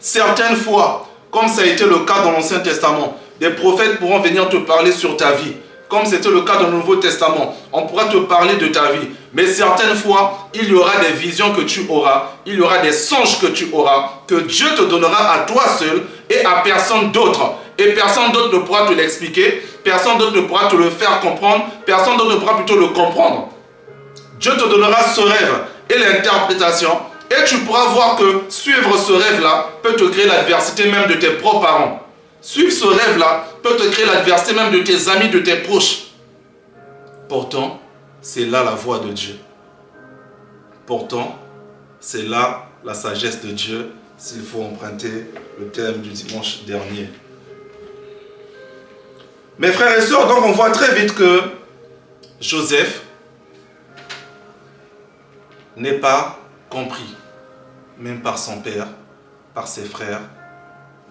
Certaines fois, comme ça a été le cas dans l'Ancien Testament, des prophètes pourront venir te parler sur ta vie. Comme c'était le cas dans le Nouveau Testament, on pourra te parler de ta vie. Mais certaines fois, il y aura des visions que tu auras, il y aura des songes que tu auras, que Dieu te donnera à toi seul et à personne d'autre. Et personne d'autre ne pourra te l'expliquer, personne d'autre ne pourra te le faire comprendre, personne d'autre ne pourra plutôt le comprendre. Dieu te donnera ce rêve et l'interprétation, et tu pourras voir que suivre ce rêve-là peut te créer l'adversité même de tes propres parents. Suivre ce rêve-là peut te créer l'adversité même de tes amis, de tes proches. Pourtant, c'est là la voix de Dieu. Pourtant, c'est là la sagesse de Dieu, s'il faut emprunter le thème du dimanche dernier. Mes frères et sœurs, donc on voit très vite que Joseph n'est pas compris, même par son père, par ses frères,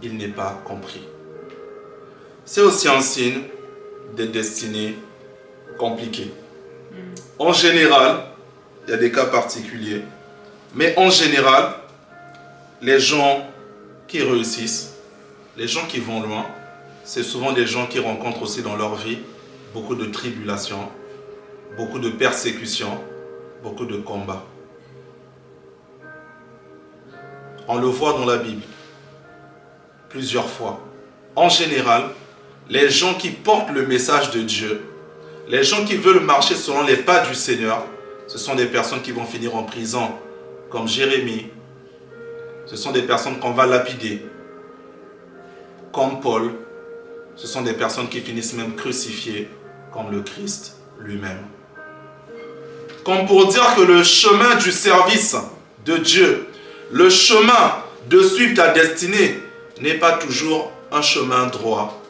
il n'est pas compris. C'est aussi un signe des destinées compliquées. En général, il y a des cas particuliers, mais en général, les gens qui réussissent, les gens qui vont loin, c'est souvent des gens qui rencontrent aussi dans leur vie beaucoup de tribulations, beaucoup de persécutions, beaucoup de combats. On le voit dans la Bible plusieurs fois. En général, les gens qui portent le message de Dieu, les gens qui veulent marcher selon les pas du Seigneur, ce sont des personnes qui vont finir en prison, comme Jérémie. Ce sont des personnes qu'on va lapider, comme Paul. Ce sont des personnes qui finissent même crucifiées, comme le Christ lui-même. Comme pour dire que le chemin du service de Dieu, le chemin de suivre ta destinée n'est pas toujours un chemin droit,